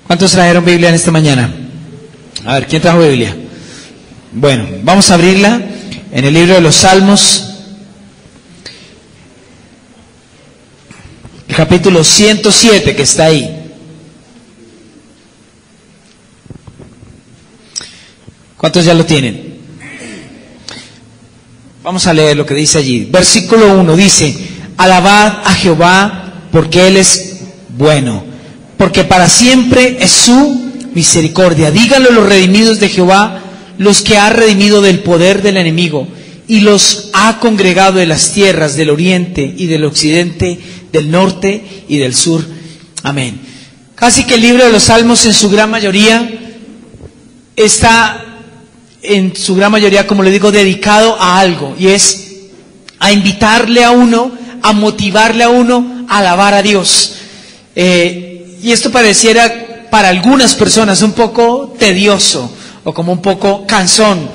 ¿Cuántos trajeron Biblia en esta mañana? A ver, ¿quién trajo Biblia? Bueno, vamos a abrirla en el libro de los Salmos, el capítulo 107 que está ahí. ¿Cuántos ya lo tienen? Vamos a leer lo que dice allí. Versículo 1 dice: alabad a Jehová porque Él es bueno, porque para siempre es su misericordia. Díganlo los redimidos de Jehová, los que ha redimido del poder del enemigo y los ha congregado de las tierras del oriente y del occidente, del norte y del sur. Amén. Casi que el libro de los Salmos en su gran mayoría está, como le digo, dedicado a algo, y es a invitarle a uno, a motivarle a uno a alabar a Dios. Y esto pareciera para algunas personas un poco tedioso o como un poco cansón,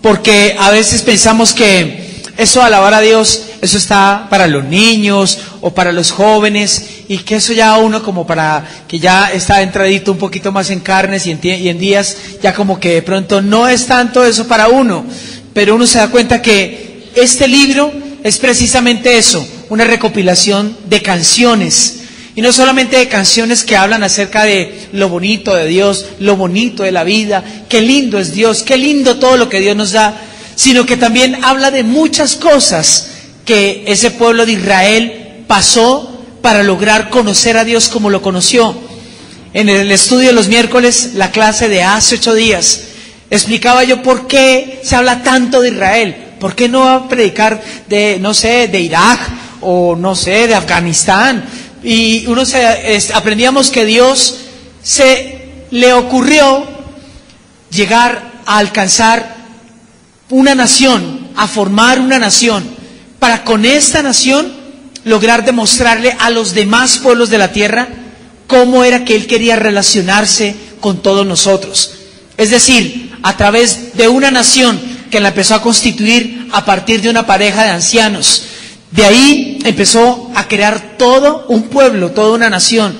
porque a veces pensamos que eso de alabar a Dios, eso está para los niños o para los jóvenes, y que eso ya uno como para que ya está entradito un poquito más en carnes y en días, ya como que de pronto no es tanto eso para uno. Pero uno se da cuenta que este libro es precisamente eso, una recopilación de canciones. Y no solamente de canciones que hablan acerca de lo bonito de Dios, lo bonito de la vida, qué lindo es Dios, qué lindo todo lo que Dios nos da, sino que también habla de muchas cosas que ese pueblo de Israel pasó para lograr conocer a Dios como lo conoció. En el estudio de los miércoles, la clase de hace 8 días, explicaba yo por qué se habla tanto de Israel. ¿Por qué no va a predicar de, no sé, de Irak o no sé, de Afganistán? Y aprendíamos que Dios le ocurrió llegar a alcanzar una nación, a formar una nación, para con esta nación lograr demostrarle a los demás pueblos de la tierra cómo era que Él quería relacionarse con todos nosotros. Es decir, a través de una nación que la empezó a constituir a partir de una pareja de ancianos. De ahí empezó a crear todo un pueblo, toda una nación.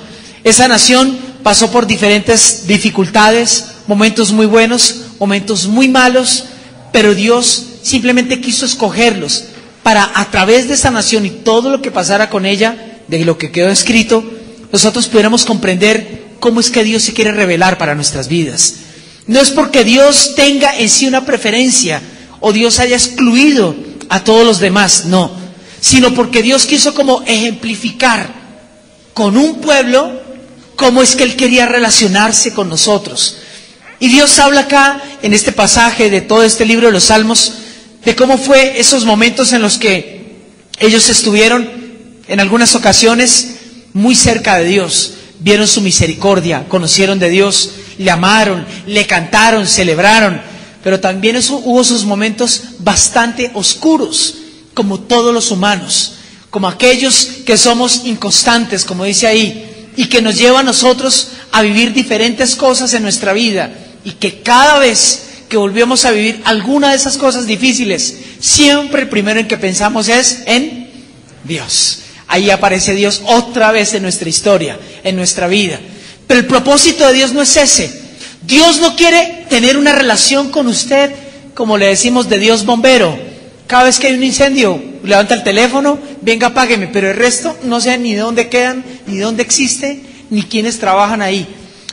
Esa nación pasó por diferentes dificultades, momentos muy buenos, momentos muy malos, pero Dios simplemente quiso escogerlos para, a través de esa nación y todo lo que pasara con ella, de lo que quedó escrito, nosotros pudiéramos comprender cómo es que Dios se quiere revelar para nuestras vidas. No es porque Dios tenga en sí una preferencia o Dios haya excluido a todos los demás, no, sino porque Dios quiso como ejemplificar con un pueblo cómo es que Él quería relacionarse con nosotros. Y Dios habla acá, en este pasaje de todo este libro de los Salmos, de cómo fue esos momentos en los que ellos estuvieron, en algunas ocasiones, muy cerca de Dios, vieron su misericordia, conocieron de Dios, le amaron, le cantaron, celebraron, pero también hubo sus momentos bastante oscuros, como todos los humanos, como aquellos que somos inconstantes, como dice ahí, y que nos lleva a nosotros a vivir diferentes cosas en nuestra vida, y que cada vez que volvemos a vivir alguna de esas cosas difíciles, siempre el primero en que pensamos es en Dios. Ahí aparece Dios otra vez en nuestra historia, en nuestra vida. Pero el propósito de Dios no es ese. Dios no quiere tener una relación con usted, como le decimos, de Dios bombero. Cada vez que hay un incendio, levanta el teléfono, venga, apágueme, pero el resto no sé ni de dónde quedan, ni de dónde existe, ni quiénes trabajan ahí.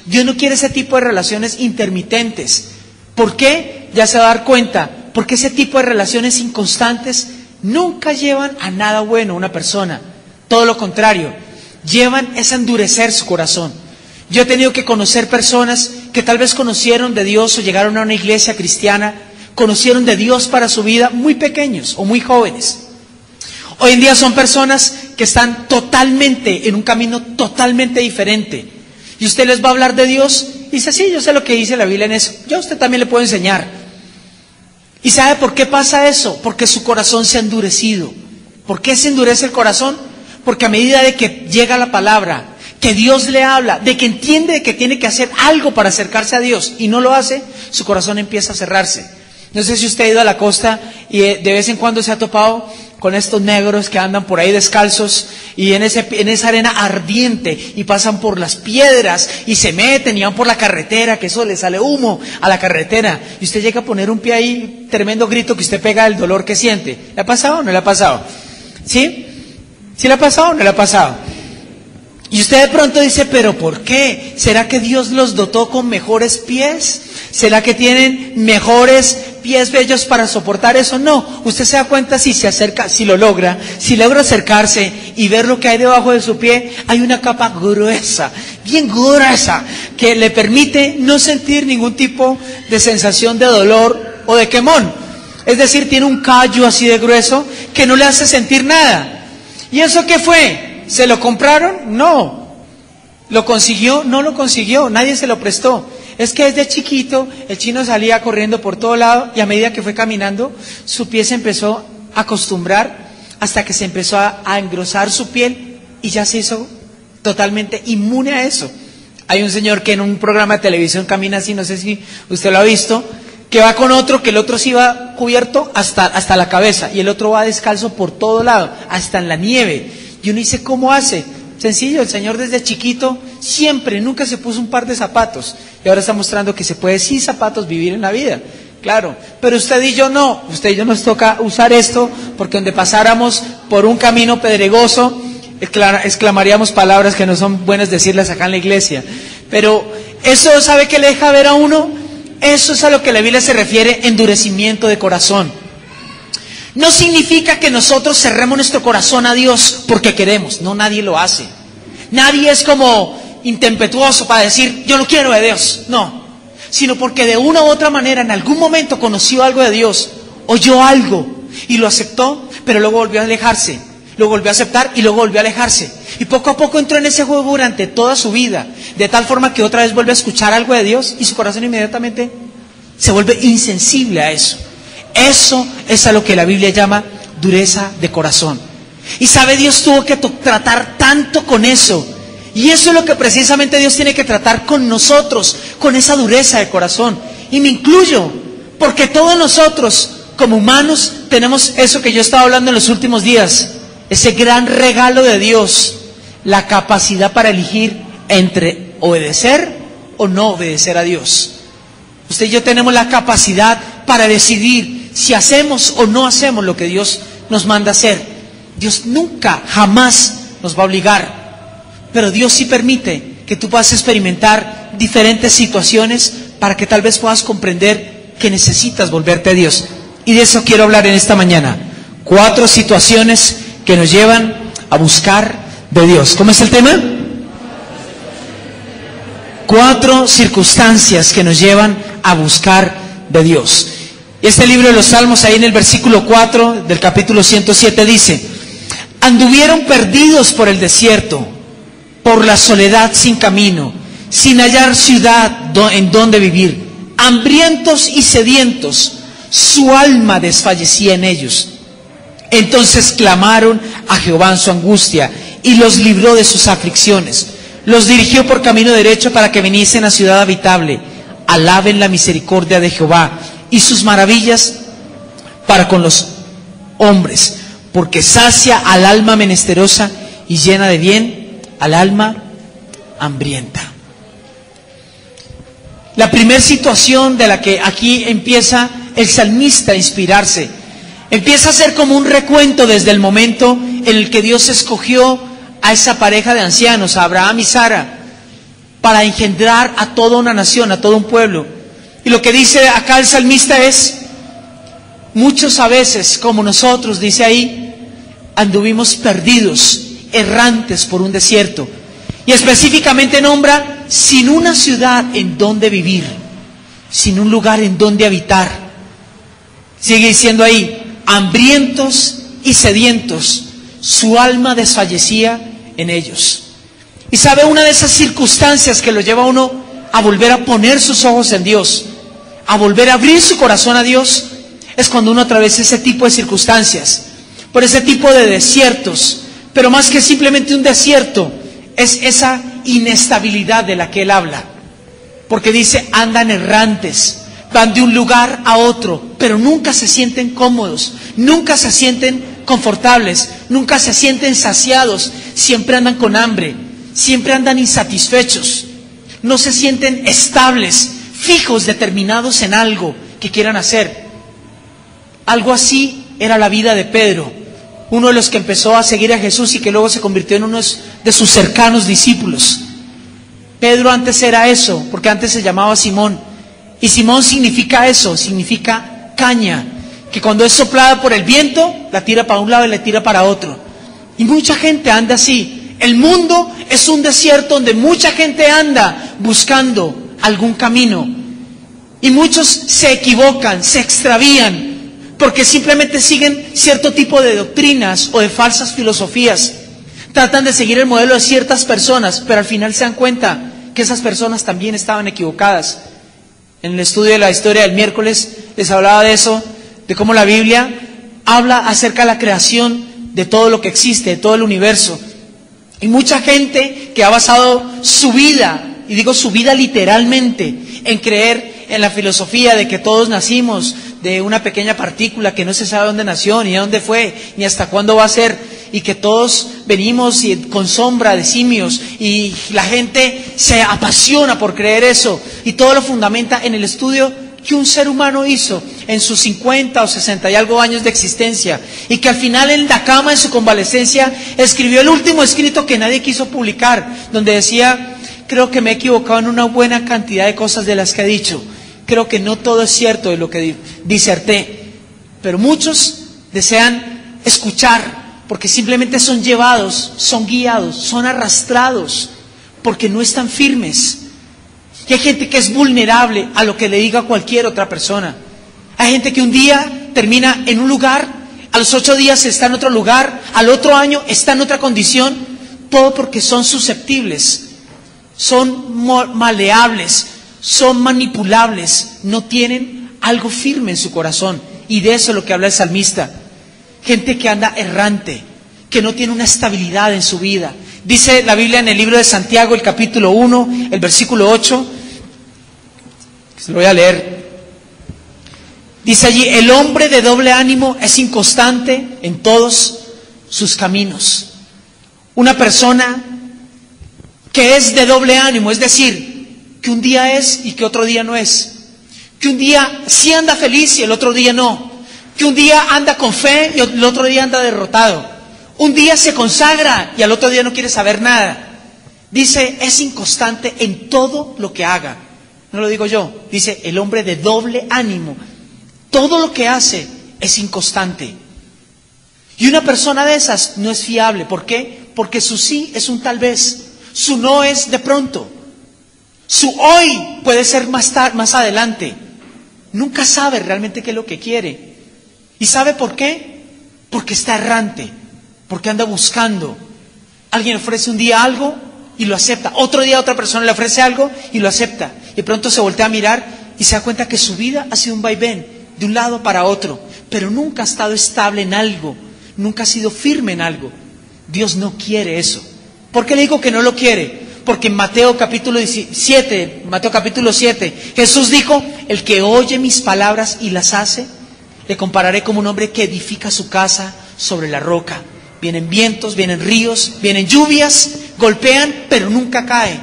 Dios no quiere ese tipo de relaciones intermitentes. ¿Por qué? Ya se va a dar cuenta. Porque ese tipo de relaciones inconstantes nunca llevan a nada bueno a una persona. Todo lo contrario, llevan es a endurecer su corazón. Yo he tenido que conocer personas que tal vez conocieron de Dios o llegaron a una iglesia cristiana, conocieron de Dios para su vida muy pequeños o muy jóvenes. Hoy en día son personas que están totalmente en un camino totalmente diferente. Y usted les va a hablar de Dios y dice, sí, yo sé lo que dice la Biblia en eso. Yo a usted también le puedo enseñar. ¿Y sabe por qué pasa eso? Porque su corazón se ha endurecido. ¿Por qué se endurece el corazón? Porque a medida de que llega la palabra, que Dios le habla, de que entiende que tiene que hacer algo para acercarse a Dios y no lo hace, su corazón empieza a cerrarse. No sé si usted ha ido a la costa y de vez en cuando se ha topado con estos negros que andan por ahí descalzos y en esa arena ardiente y pasan por las piedras y se meten y van por la carretera, que eso le sale humo a la carretera y usted llega a poner un pie ahí, tremendo grito que usted pega del dolor que siente. ¿Le ha pasado o no le ha pasado? ¿Sí? ¿Sí le ha pasado o no le ha pasado? Y usted de pronto dice, ¿pero por qué? ¿Será que Dios los dotó con mejores pies? ¿Será que tienen mejores pies bellos para soportar eso? No, usted se da cuenta si se acerca, si logra acercarse y ver lo que hay debajo de su pie, hay una capa gruesa, bien gruesa, que le permite no sentir ningún tipo de sensación de dolor o de quemón. Es decir, tiene un callo así de grueso que no le hace sentir nada. ¿Y eso qué fue? ¿Se lo compraron? No. ¿Lo consiguió? No lo consiguió, nadie se lo prestó. Es que desde chiquito el chino salía corriendo por todo lado y a medida que fue caminando, su pie se empezó a acostumbrar hasta que se empezó a engrosar su piel y ya se hizo totalmente inmune a eso. Hay un señor que en un programa de televisión camina así, no sé si usted lo ha visto, que va con otro, que el otro sí va cubierto hasta la cabeza y el otro va descalzo por todo lado, hasta en la nieve. Y uno dice, ¿cómo hace? Sencillo, el Señor desde chiquito siempre, nunca se puso un par de zapatos. Y ahora está mostrando que se puede sin zapatos vivir en la vida. Claro, pero usted y yo no. Usted y yo nos toca usar esto porque donde pasáramos por un camino pedregoso, exclamaríamos palabras que no son buenas decirlas acá en la iglesia. Pero eso, ¿sabe qué le deja ver a uno? Eso es a lo que la Biblia se refiere, endurecimiento de corazón. No significa que nosotros cerremos nuestro corazón a Dios porque queremos. No, nadie lo hace. Nadie es como intempetuoso para decir, yo no quiero de Dios. No, sino porque de una u otra manera en algún momento conoció algo de Dios, oyó algo y lo aceptó, pero luego volvió a alejarse, lo volvió a aceptar y luego volvió a alejarse. Y poco a poco entró en ese juego durante toda su vida, de tal forma que otra vez vuelve a escuchar algo de Dios y su corazón inmediatamente se vuelve insensible a eso. Eso es a lo que la Biblia llama dureza de corazón. Y sabe, Dios tuvo que tratar tanto con eso. Y eso es lo que precisamente Dios tiene que tratar con nosotros, con esa dureza de corazón. Y me incluyo, porque todos nosotros, como humanos, tenemos eso que yo estaba hablando en los últimos días. Ese gran regalo de Dios, la capacidad para elegir entre obedecer o no obedecer a Dios. Usted y yo tenemos la capacidad para decidir si hacemos o no hacemos lo que Dios nos manda hacer. Dios nunca, jamás nos va a obligar, pero Dios sí permite que tú puedas experimentar diferentes situaciones para que tal vez puedas comprender que necesitas volverte a Dios. Y de eso quiero hablar en esta mañana. 4 situaciones que nos llevan a buscar de Dios. ¿Cómo es el tema? 4 circunstancias que nos llevan a buscar de Dios. Este libro de los Salmos, ahí en el versículo 4 del capítulo 107 dice: anduvieron perdidos por el desierto, por la soledad sin camino, sin hallar ciudad en donde vivir, hambrientos y sedientos, su alma desfallecía en ellos. Entonces clamaron a Jehová en su angustia y los libró de sus aflicciones. Los dirigió por camino derecho para que viniesen a ciudad habitable. Alaben la misericordia de Jehová y sus maravillas para con los hombres, porque sacia al alma menesterosa y llena de bien al alma hambrienta. La primera situación de la que aquí empieza el salmista a inspirarse, empieza a ser como un recuento desde el momento en el que Dios escogió a esa pareja de ancianos, a Abraham y Sara, para engendrar a toda una nación, a todo un pueblo. Y lo que dice acá el salmista es: muchos a veces, como nosotros, dice ahí, anduvimos perdidos, errantes por un desierto. Y específicamente nombra sin una ciudad en donde vivir, sin un lugar en donde habitar. Sigue diciendo ahí: hambrientos y sedientos, su alma desfallecía en ellos. Y sabe, una de esas circunstancias que lo lleva a uno a volver a poner sus ojos en Dios, a volver a abrir su corazón a Dios, es cuando uno atraviesa ese tipo de circunstancias, por ese tipo de desiertos. Pero más que simplemente un desierto, es esa inestabilidad de la que él habla. Porque dice, andan errantes, van de un lugar a otro, pero nunca se sienten cómodos, nunca se sienten confortables, nunca se sienten saciados, siempre andan con hambre, siempre andan insatisfechos, no se sienten estables, fijos, determinados en algo que quieran hacer. Algo así era la vida de Pedro, uno de los que empezó a seguir a Jesús y que luego se convirtió en uno de sus cercanos discípulos. Pedro antes era eso, porque antes se llamaba Simón. Y Simón significa eso, significa caña, que cuando es soplada por el viento, la tira para un lado y la tira para otro. Y mucha gente anda así. El mundo es un desierto donde mucha gente anda buscando algún camino. Y muchos se equivocan, se extravían, porque simplemente siguen cierto tipo de doctrinas o de falsas filosofías. Tratan de seguir el modelo de ciertas personas, pero al final se dan cuenta que esas personas también estaban equivocadas. En el estudio de la historia del miércoles les hablaba de eso, de cómo la Biblia habla acerca de la creación de todo lo que existe, de todo el universo. Y mucha gente que ha basado su vida, y digo su vida literalmente, en creer en la filosofía de que todos nacimos de una pequeña partícula que no se sabe dónde nació, ni a dónde fue, ni hasta cuándo va a ser, y que todos venimos con sombra de simios, y la gente se apasiona por creer eso, y todo lo fundamenta en el estudio que un ser humano hizo en sus 50 o 60 y algo años de existencia, y que al final en la cama, en su convalecencia, escribió el último escrito que nadie quiso publicar, donde decía: creo que me he equivocado en una buena cantidad de cosas de las que he dicho, creo que no todo es cierto de lo que diserté, pero muchos desean escuchar, porque simplemente son llevados, son guiados, son arrastrados, porque no están firmes. Y hay gente que es vulnerable a lo que le diga cualquier otra persona. Hay gente que un día termina en un lugar, a los 8 días está en otro lugar, al otro año está en otra condición, todo porque son susceptibles, son maleables, son manipulables, no tienen algo firme en su corazón. Y de eso es lo que habla el salmista. Gente que anda errante, que no tiene una estabilidad en su vida. Dice la Biblia en el libro de Santiago, el capítulo 1, el versículo 8, se lo voy a leer. Dice allí: el hombre de doble ánimo es inconstante en todos sus caminos. Una persona que es de doble ánimo, es decir, que un día es y que otro día no es. Que un día sí anda feliz y el otro día no. Que un día anda con fe y el otro día anda derrotado. Un día se consagra y al otro día no quiere saber nada. Dice, es inconstante en todo lo que haga. No lo digo yo, dice el hombre de doble ánimo. Todo lo que hace es inconstante. Y una persona de esas no es fiable. ¿Por qué? Porque su sí es un tal vez, su no es de pronto, su hoy puede ser más adelante. Nunca sabe realmente qué es lo que quiere. ¿Y sabe por qué? Porque está errante, porque anda buscando. Alguien ofrece un día algo y lo acepta. Otro día otra persona le ofrece algo y lo acepta. Y pronto se voltea a mirar y se da cuenta que su vida ha sido un vaivén, de un lado para otro. Pero nunca ha estado estable en algo, nunca ha sido firme en algo. Dios no quiere eso. ¿Por qué le digo que no lo quiere? Porque en Mateo capítulo 7, Jesús dijo: el que oye mis palabras y las hace, le compararé como un hombre que edifica su casa sobre la roca. Vienen vientos, vienen ríos, vienen lluvias, golpean, pero nunca cae.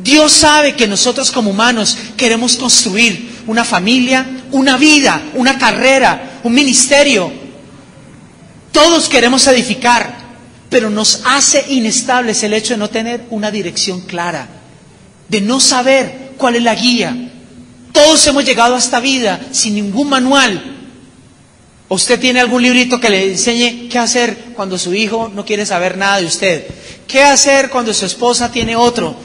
Dios sabe que nosotros como humanos queremos construir una familia, una vida, una carrera, un ministerio. Todos queremos edificar, pero nos hace inestables el hecho de no tener una dirección clara, de no saber cuál es la guía. Todos hemos llegado a esta vida sin ningún manual. ¿Usted tiene algún librito que le enseñe qué hacer cuando su hijo no quiere saber nada de usted? ¿Qué hacer cuando su esposa tiene otro?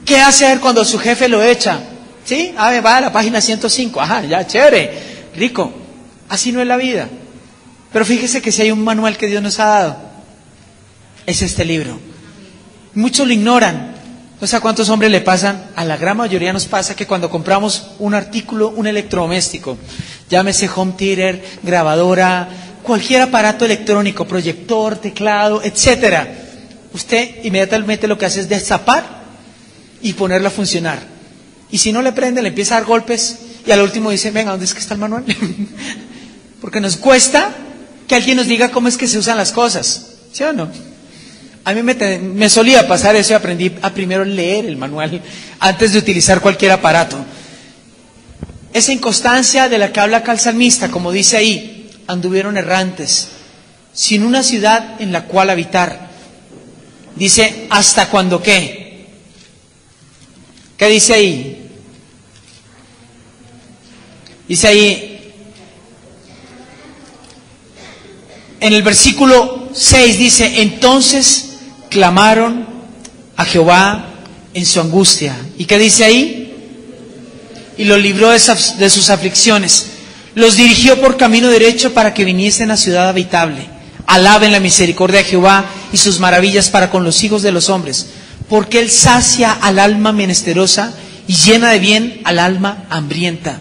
¿Qué hacer cuando su jefe lo echa? ¿Sí? Va a la página 105. Ajá, ya, chévere, rico. Así no es la vida. Pero fíjese que si hay un manual que Dios nos ha dado, es este libro. Muchos lo ignoran. No sé a cuántos hombres le pasan, a la gran mayoría nos pasa que cuando compramos un artículo, un electrodoméstico, llámese home theater, grabadora, cualquier aparato electrónico, proyector, teclado, etcétera, usted inmediatamente lo que hace es destapar y ponerlo a funcionar. Y si no le prende, le empieza a dar golpes y al último dice: venga, ¿dónde es que está el manual? Porque nos cuesta que alguien nos diga cómo es que se usan las cosas, ¿sí o no? A mí me solía pasar eso y aprendí a primero leer el manual antes de utilizar cualquier aparato. Esa inconstancia de la que habla acá el salmista, como dice ahí, anduvieron errantes, sin una ciudad en la cual habitar. Dice, ¿hasta cuándo qué? ¿Qué dice ahí? Dice ahí, en el versículo 6 dice, entonces clamaron a Jehová en su angustia. ¿Y qué dice ahí? Y los libró de sus aflicciones. Los dirigió por camino derecho para que viniesen a ciudad habitable. Alaben la misericordia de Jehová y sus maravillas para con los hijos de los hombres. Porque Él sacia al alma menesterosa y llena de bien al alma hambrienta.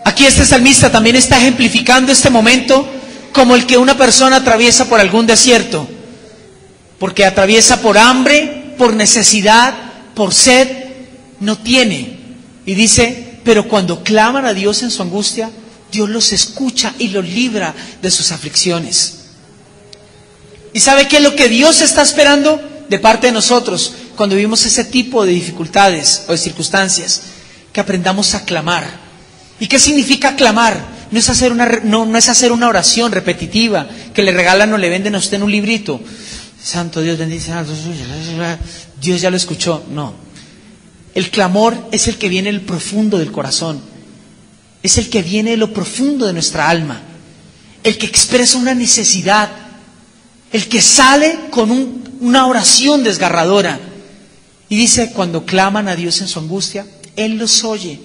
Aquí este salmista también está ejemplificando este momento como el que una persona atraviesa por algún desierto. Porque atraviesa por hambre, por necesidad, por sed, no tiene. Y dice, pero cuando claman a Dios en su angustia, Dios los escucha y los libra de sus aflicciones. ¿Y sabe qué es lo que Dios está esperando de parte de nosotros cuando vivimos ese tipo de dificultades o de circunstancias? Que aprendamos a clamar. ¿Y qué significa clamar? No es hacer una oración repetitiva que le regalan o le venden a usted en un librito. Santo Dios, bendice, Dios ya lo escuchó. No. El clamor es el que viene del profundo del corazón. Es el que viene de lo profundo de nuestra alma. El que expresa una necesidad. El que sale con una oración desgarradora. Y dice, cuando claman a Dios en su angustia, Él los oye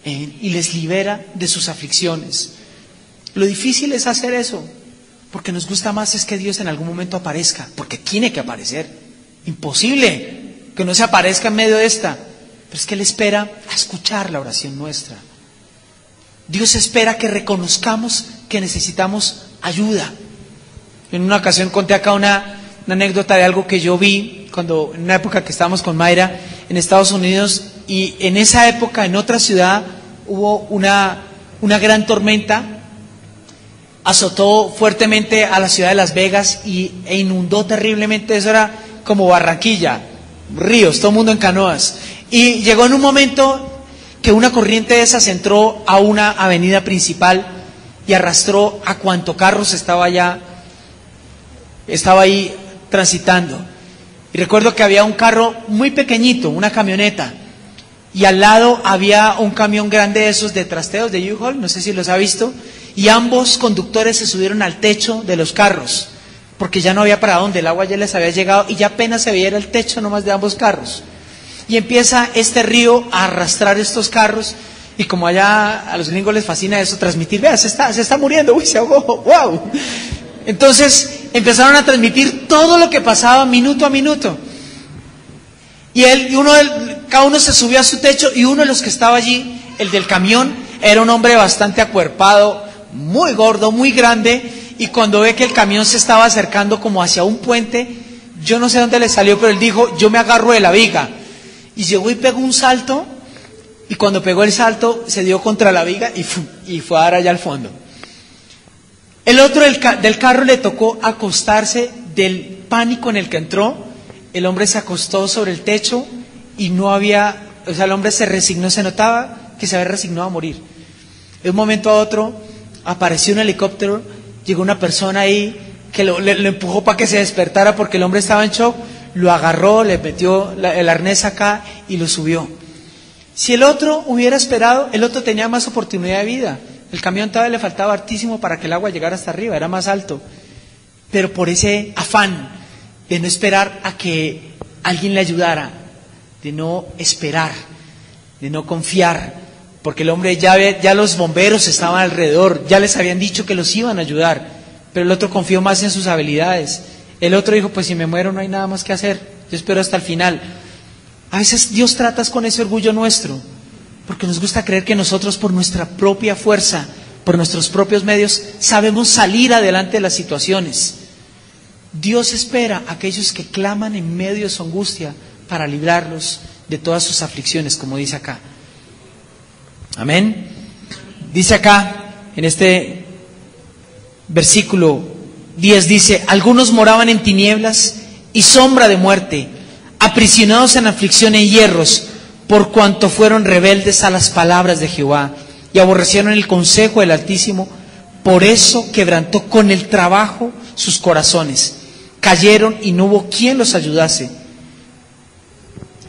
y les libera de sus aflicciones. Lo difícil es hacer eso. Porque nos gusta más es que Dios en algún momento aparezca, porque tiene que aparecer. Imposible que no se aparezca en medio de esta. Pero es que Él espera a escuchar la oración nuestra. Dios espera que reconozcamos que necesitamos ayuda. En una ocasión conté acá una anécdota de algo que yo vi en una época que estábamos con Mayra en Estados Unidos, y en esa época en otra ciudad hubo una gran tormenta. Azotó fuertemente a la ciudad de Las Vegas e inundó terriblemente. Eso era como Barranquilla, ríos, todo el mundo en canoas. Y llegó en un momento que una corriente de esas entró a una avenida principal y arrastró a cuanto carros estaba ahí transitando. Y recuerdo que había un carro muy pequeñito, una camioneta, y al lado había un camión grande de esos de trasteos de U-Haul, no sé si los ha visto. Y ambos conductores se subieron al techo de los carros, porque ya no había para dónde, el agua ya les había llegado y ya apenas se veía el techo nomás de ambos carros. Y empieza este río a arrastrar estos carros, y como allá a los gringos les fascina eso, transmitir, vea, se está muriendo, uy, se ahogó, wow. Entonces empezaron a transmitir todo lo que pasaba minuto a minuto. Y cada uno se subió a su techo, y uno de los que estaba allí, el del camión, era un hombre bastante acuerpado, muy gordo, muy grande, y cuando ve que el camión se estaba acercando como hacia un puente, yo no sé dónde le salió, pero él dijo, yo me agarro de la viga. Y llegó y pegó un salto, y cuando pegó el salto, se dio contra la viga y fue a dar allá al fondo. El otro del carro le tocó acostarse del pánico en el que entró. El hombre se acostó sobre el techo y el hombre se resignó, se notaba que se había resignado a morir. De un momento a otro apareció un helicóptero, llegó una persona ahí que lo empujó para que se despertara porque el hombre estaba en shock, lo agarró, le metió el arnés acá y lo subió. Si el otro hubiera esperado, el otro tenía más oportunidad de vida. El camión todavía le faltaba hartísimo para que el agua llegara hasta arriba, era más alto. Pero por ese afán de no esperar a que alguien le ayudara, de no esperar, de no confiar, porque el hombre ya los bomberos estaban alrededor, ya les habían dicho que los iban a ayudar, pero el otro confió más en sus habilidades. El otro dijo, pues si me muero no hay nada más que hacer, yo espero hasta el final. A veces Dios trata con ese orgullo nuestro, porque nos gusta creer que nosotros por nuestra propia fuerza, por nuestros propios medios, sabemos salir adelante de las situaciones. Dios espera a aquellos que claman en medio de su angustia para librarlos de todas sus aflicciones, como dice acá. Amén. Dice acá, en este Versículo 10 dice: algunos moraban en tinieblas y sombra de muerte, aprisionados en aflicción y hierros, por cuanto fueron rebeldes a las palabras de Jehová y aborrecieron el consejo del Altísimo. Por eso quebrantó con el trabajo sus corazones. Cayeron y no hubo quien los ayudase.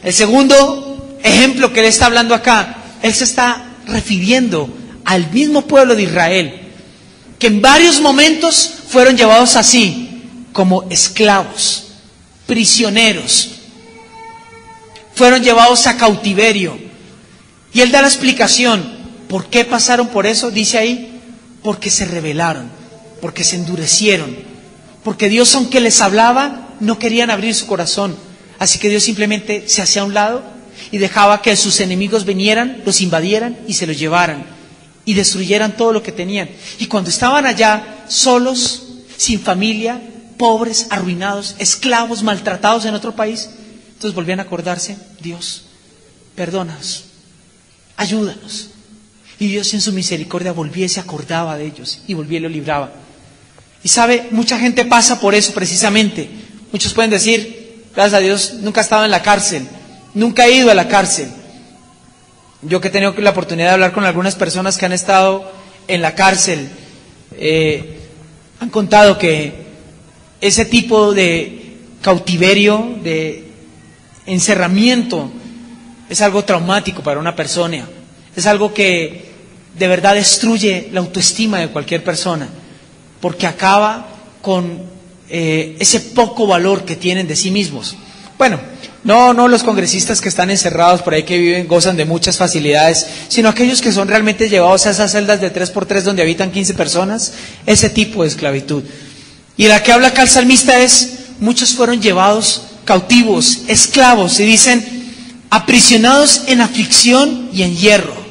El segundo ejemplo que él está hablando acá, él se está refiriendo al mismo pueblo de Israel, que en varios momentos fueron llevados así, como esclavos, prisioneros, fueron llevados a cautiverio. Y él da la explicación, ¿por qué pasaron por eso? Dice ahí, porque se rebelaron, porque se endurecieron, porque Dios, aunque les hablaba, no querían abrir su corazón. Así que Dios simplemente se hacía a un lado y dejaba que sus enemigos vinieran, los invadieran y se los llevaran y destruyeran todo lo que tenían. Y cuando estaban allá solos, sin familia, pobres, arruinados, esclavos, maltratados en otro país, entonces volvían a acordarse: Dios, perdónanos, ayúdanos. Y Dios en su misericordia volvía y se acordaba de ellos y volvía y los libraba. Y sabe, mucha gente pasa por eso precisamente. Muchos pueden decir: gracias a Dios nunca he estado en la cárcel, nunca he ido a la cárcel. Yo que he tenido la oportunidad de hablar con algunas personas que han estado en la cárcel, han contado que ese tipo de cautiverio, de encerramiento, es algo traumático para una persona. Es algo que de verdad destruye la autoestima de cualquier persona, porque acaba con ese poco valor que tienen de sí mismos. Bueno, no los congresistas que están encerrados por ahí, que viven, gozan de muchas facilidades, sino aquellos que son realmente llevados a esas celdas de 3x3 donde habitan 15 personas, ese tipo de esclavitud. Y la que habla acá el salmista es: muchos fueron llevados cautivos, esclavos, y dicen aprisionados en aflicción y en hierro.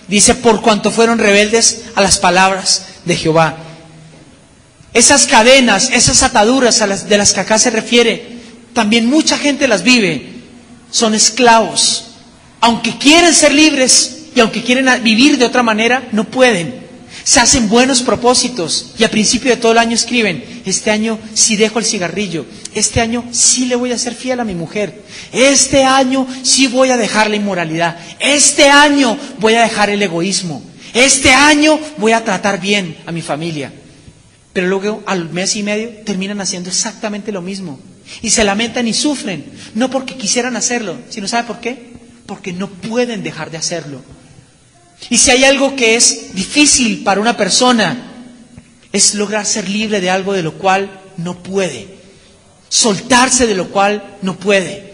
Dice: por cuanto fueron rebeldes a las palabras de Jehová. Esas cadenas, esas ataduras de las que acá se refiere, también mucha gente las vive. Son esclavos. Aunque quieren ser libres y aunque quieren vivir de otra manera, no pueden. Se hacen buenos propósitos y a principio de todo el año escriben: este año sí dejo el cigarrillo, este año sí le voy a ser fiel a mi mujer, este año sí voy a dejar la inmoralidad, este año voy a dejar el egoísmo, este año voy a tratar bien a mi familia. Pero luego al mes y medio terminan haciendo exactamente lo mismo y se lamentan y sufren, no porque quisieran hacerlo, sino ¿sabe por qué? Porque no pueden dejar de hacerlo. Y si hay algo que es difícil para una persona, es lograr ser libre de algo de lo cual no puede, soltarse de lo cual no puede.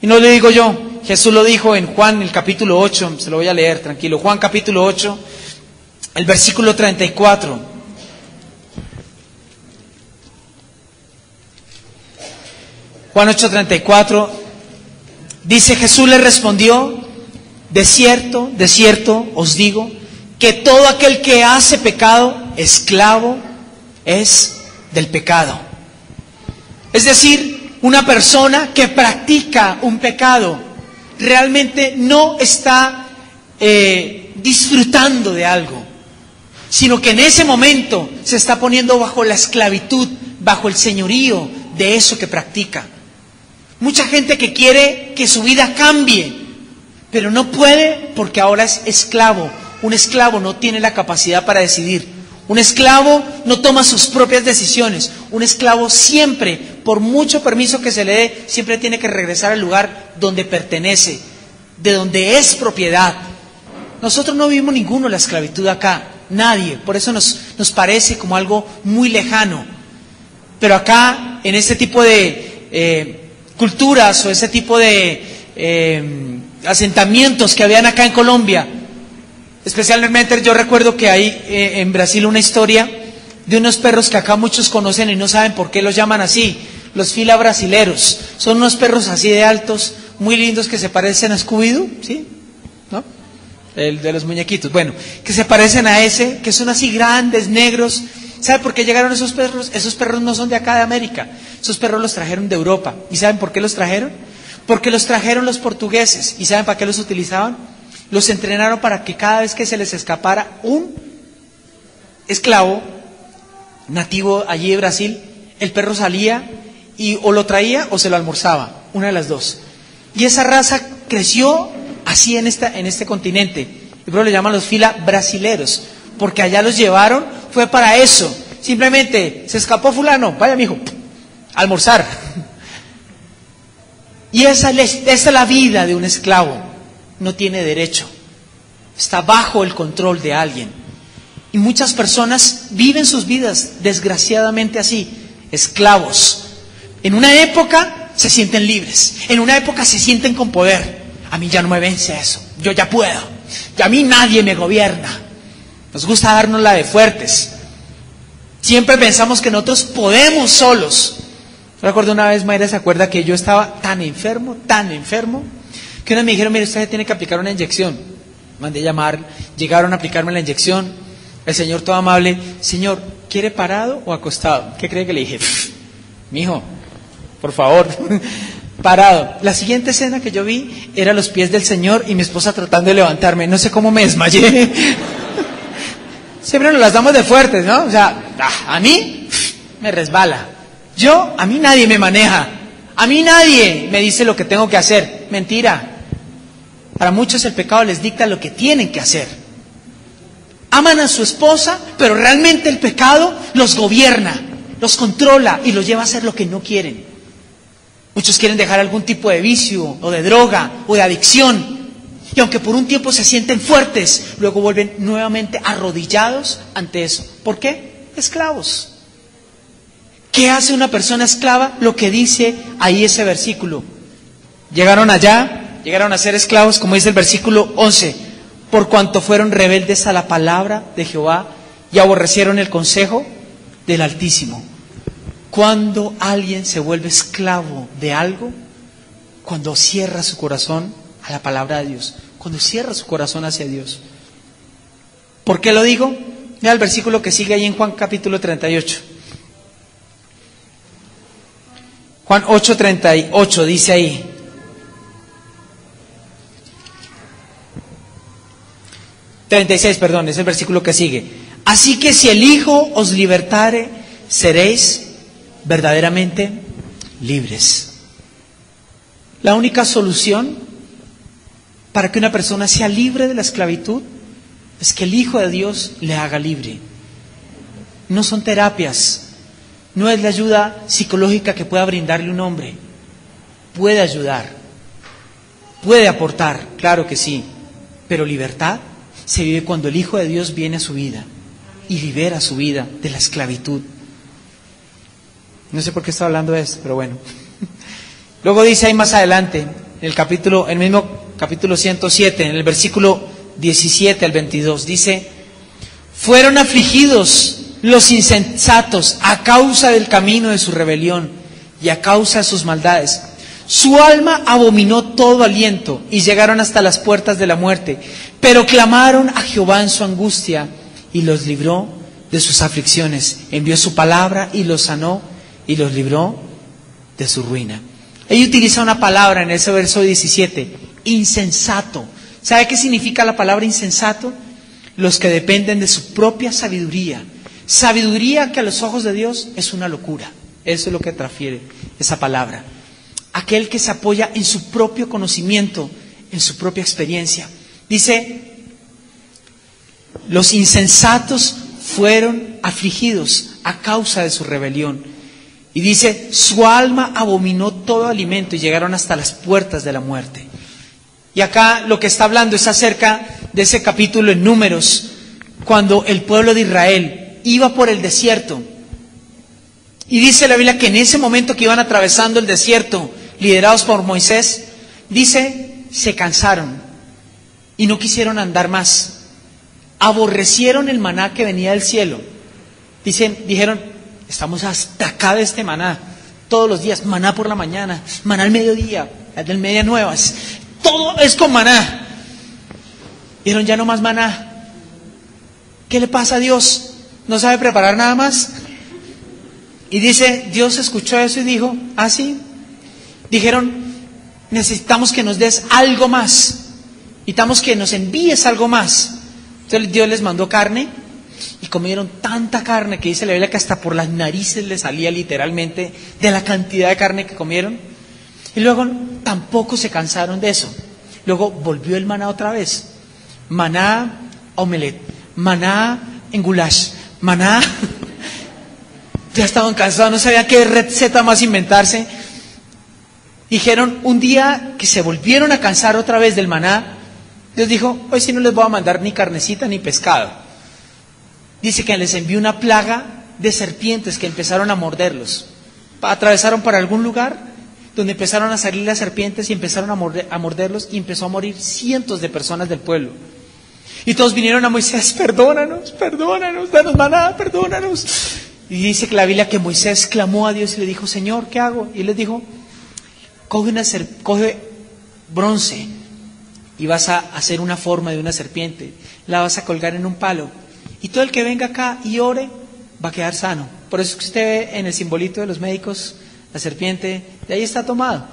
Y no lo digo yo, Jesús lo dijo en Juan, el capítulo 8, se lo voy a leer, tranquilo. Juan capítulo 8, el versículo 34. Juan 8:34, dice: Jesús le respondió: de cierto os digo, que todo aquel que hace pecado, esclavo es del pecado. Es decir, una persona que practica un pecado realmente no está disfrutando de algo, sino que en ese momento se está poniendo bajo la esclavitud, bajo el señorío de eso que practica. Mucha gente que quiere que su vida cambie, pero no puede porque ahora es esclavo. Un esclavo no tiene la capacidad para decidir. Un esclavo no toma sus propias decisiones. Un esclavo siempre, por mucho permiso que se le dé, siempre tiene que regresar al lugar donde pertenece, de donde es propiedad. Nosotros no vivimos ninguno la esclavitud acá, nadie. Por eso nos parece como algo muy lejano. Pero acá, en este tipo de culturas o ese tipo de asentamientos que habían acá en Colombia, especialmente yo recuerdo que hay en Brasil una historia de unos perros que acá muchos conocen y no saben por qué los llaman así, los fila brasileros. Son unos perros así de altos, muy lindos, que se parecen a Scooby-Doo, ¿sí? ¿No? El de los muñequitos. Bueno, que se parecen a ese, que son así grandes, negros. ¿Sabe por qué llegaron esos perros? Esos perros no son de acá de América. Esos perros los trajeron de Europa. ¿Y saben por qué los trajeron? Porque los trajeron los portugueses. ¿Y saben para qué los utilizaban? Los entrenaron para que cada vez que se les escapara un esclavo, nativo allí de Brasil, el perro salía y o lo traía o se lo almorzaba, una de las dos. Y esa raza creció así en este continente. Y por eso le llaman los fila brasileros, porque allá los llevaron, fue para eso. Simplemente se escapó fulano, vaya mijo, a almorzar. Y esa es la vida de un esclavo. No tiene derecho. Está bajo el control de alguien. Y muchas personas viven sus vidas desgraciadamente así, esclavos. En una época se sienten libres, en una época se sienten con poder. A mí ya no me vence eso, yo ya puedo, ya a mí nadie me gobierna. Nos gusta darnos la de fuertes. Siempre pensamos que nosotros podemos solos. Recuerdo una vez, Mayra se acuerda que yo estaba tan enfermo, que una me dijeron, mire, usted tiene que aplicar una inyección. Mandé llamar, llegaron a aplicarme la inyección. El señor todo amable, señor, ¿quiere parado o acostado? ¿Qué cree que le dije? Mijo, por favor, parado. La siguiente escena que yo vi era los pies del Señor y mi esposa tratando de levantarme. No sé cómo me desmayé. Siempre nos las damos de fuertes, ¿no? O sea, a mí me resbala. A mí nadie me maneja. A mí nadie me dice lo que tengo que hacer. Mentira. Para muchos el pecado les dicta lo que tienen que hacer. Aman a su esposa, pero realmente el pecado los gobierna, los controla y los lleva a hacer lo que no quieren. Muchos quieren dejar algún tipo de vicio o de droga o de adicción. Y aunque por un tiempo se sienten fuertes, luego vuelven nuevamente arrodillados ante eso. ¿Por qué? Esclavos. ¿Qué hace una persona esclava? Lo que dice ahí ese versículo. Llegaron allá, llegaron a ser esclavos, como dice el versículo 11, por cuanto fueron rebeldes a la palabra de Jehová y aborrecieron el consejo del Altísimo. Cuando alguien se vuelve esclavo de algo, cuando cierra su corazón a la palabra de Dios, cuando cierra su corazón hacia Dios. ¿Por qué lo digo? Mira el versículo que sigue ahí en Juan capítulo 38. Juan 8:38 dice ahí. Es el versículo que sigue. Así que si el Hijo os libertare, seréis verdaderamente libres. La única solución para que una persona sea libre de la esclavitud es que el Hijo de Dios le haga libre. No son terapias, no es la ayuda psicológica que pueda brindarle un hombre. Puede ayudar, puede aportar, claro que sí, pero libertad se vive cuando el Hijo de Dios viene a su vida y libera su vida de la esclavitud. No sé por qué estoy hablando de esto, pero bueno. Luego dice ahí más adelante, en el mismo capítulo 107, en el versículo 17 al 22, dice: fueron afligidos los insensatos a causa del camino de su rebelión y a causa de sus maldades. Su alma abominó todo aliento y llegaron hasta las puertas de la muerte, pero clamaron a Jehová en su angustia y los libró de sus aflicciones. Envió su palabra y los sanó y los libró de su ruina. Ella utiliza una palabra en ese verso 17, insensato. ¿Sabe qué significa la palabra insensato? Los que dependen de su propia sabiduría. Sabiduría que a los ojos de Dios es una locura. Eso es lo que transfiere esa palabra. Aquel que se apoya en su propio conocimiento, en su propia experiencia. Dice, los insensatos fueron afligidos a causa de su rebelión. Y dice, su alma abominó todo alimento y llegaron hasta las puertas de la muerte. Y acá lo que está hablando es acerca de ese capítulo en Números, cuando el pueblo de Israel iba por el desierto. Y dice la Biblia que en ese momento que iban atravesando el desierto, liderados por Moisés, dice, se cansaron y no quisieron andar más. Aborrecieron el maná que venía del cielo. Dijeron, estamos hasta acá de este maná. Todos los días, maná por la mañana, maná al mediodía, del media nuevas. Todo es con maná. Dijeron, ya no más maná. ¿Qué le pasa a Dios? ¿No sabe preparar nada más? Y dice, Dios escuchó eso y dijo, ¿ah, sí? Dijeron, necesitamos que nos des algo más. Necesitamos que nos envíes algo más. Entonces Dios les mandó carne. Y y comieron tanta carne que dice la Biblia que hasta por las narices les salía literalmente de la cantidad de carne que comieron. Y luego tampoco se cansaron de eso. Luego volvió el maná otra vez. Maná omelette, maná en goulash, maná. Ya estaban cansados, no sabían qué receta más inventarse. Dijeron un día que se volvieron a cansar otra vez del maná. Dios dijo, hoy sí no les voy a mandar ni carnecita ni pescado. Dice que les envió una plaga de serpientes que empezaron a morderlos. Atravesaron por algún lugar donde empezaron a salir las serpientes y empezaron a morderlos, y empezó a morir cientos de personas del pueblo. Y todos vinieron a Moisés, perdónanos, danos maná, perdónanos. Y dice que la Biblia que Moisés clamó a Dios y le dijo, Señor, ¿qué hago? Y él les dijo, coge bronce y vas a hacer una forma de una serpiente, la vas a colgar en un palo, y todo el que venga acá y ore va a quedar sano. Por eso es que usted ve en el simbolito de los médicos la serpiente, de ahí está tomado.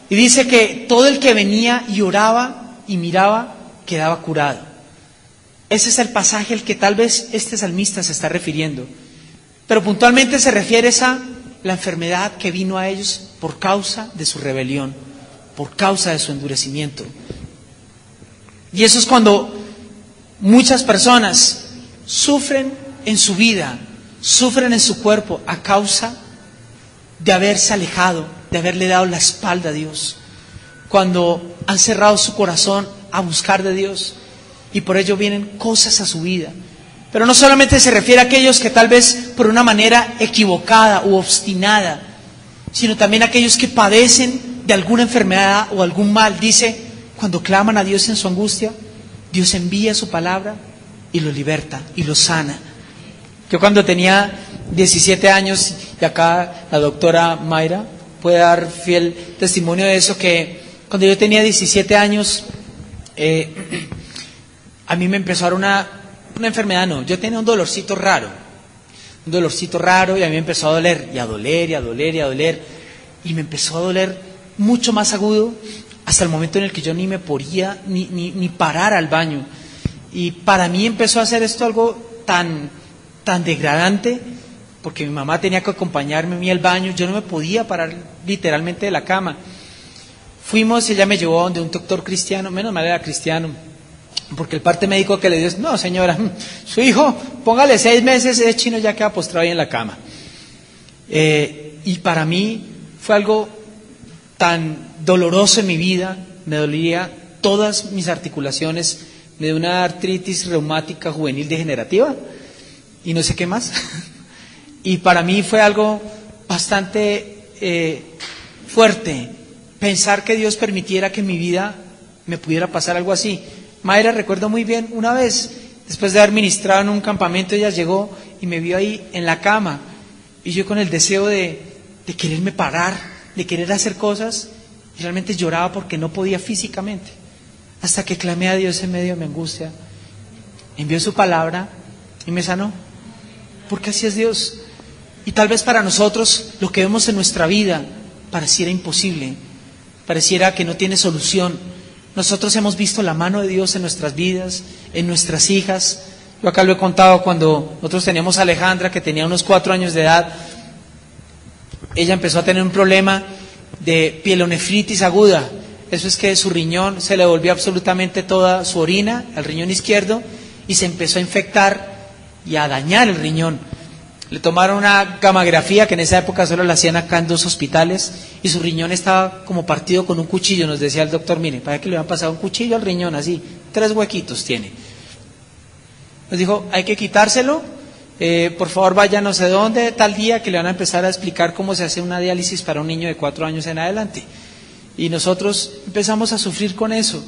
Y dice que todo el que venía y oraba y miraba quedaba curado. Ese es el pasaje al que tal vez este salmista se está refiriendo, pero puntualmente se refiere a la enfermedad que vino a ellos por causa de su rebelión, por causa de su endurecimiento. Y eso es cuando muchas personas sufren en su vida, sufren en su cuerpo a causa de haberse alejado, de haberle dado la espalda a Dios, cuando han cerrado su corazón a buscar de Dios, y por ello vienen cosas a su vida. Pero no solamente se refiere a aquellos que tal vez por una manera equivocada u obstinada, sino también a aquellos que padecen de alguna enfermedad o algún mal. Dice, cuando claman a Dios en su angustia, Dios envía su palabra y los liberta y los sana. Yo cuando tenía 17 años, y acá la doctora Mayra puede dar fiel testimonio de eso, que cuando yo tenía 17 años, a mí me empezó a dar una enfermedad, no, yo tenía un dolorcito raro, y a mí me empezó a doler, y a doler, y me empezó a doler mucho más agudo, hasta el momento en el que yo ni me podía ni parar al baño. Y para mí empezó a hacer esto algo tan degradante, porque mi mamá tenía que acompañarme a mí al baño, yo no me podía parar literalmente de la cama. Fuimos, ella me llevó a donde un doctor cristiano, menos mal era cristiano, porque el parte médico que le dio es, no señora, su hijo, póngale 6 meses, ese chino ya queda postrado ahí en la cama. Y para mí fue algo tan doloroso en mi vida, me dolía todas mis articulaciones, me dio una artritis reumática juvenil degenerativa y no sé qué más. Y para mí fue algo bastante fuerte pensar que Dios permitiera que en mi vida me pudiera pasar algo así. Mayra, recuerdo muy bien, una vez, después de haber ministrado en un campamento, ella llegó y me vio ahí en la cama, y yo con el deseo de quererme parar, de querer hacer cosas, y realmente lloraba porque no podía físicamente, hasta que clamé a Dios en medio de mi angustia, envió su palabra y me sanó, porque así es Dios. Y tal vez para nosotros lo que vemos en nuestra vida pareciera imposible, pareciera que no tiene solución. Nosotros hemos visto la mano de Dios en nuestras vidas, en nuestras hijas. Yo acá lo he contado cuando nosotros teníamos a Alejandra, que tenía unos 4 años de edad. Ella empezó a tener un problema de pielonefritis aguda. Eso es que su riñón se le volvió absolutamente toda su orina al riñón izquierdo y se empezó a infectar y a dañar el riñón. Le tomaron una gamografía que en esa época solo la hacían acá en 2 hospitales y su riñón estaba como partido con un cuchillo. Nos decía el doctor, mire, para que le habían pasado un cuchillo al riñón, así, 3 huequitos tiene. Nos dijo, hay que quitárselo, por favor vaya no sé dónde, tal día que le van a empezar a explicar cómo se hace una diálisis para un niño de 4 años en adelante. Y nosotros empezamos a sufrir con eso,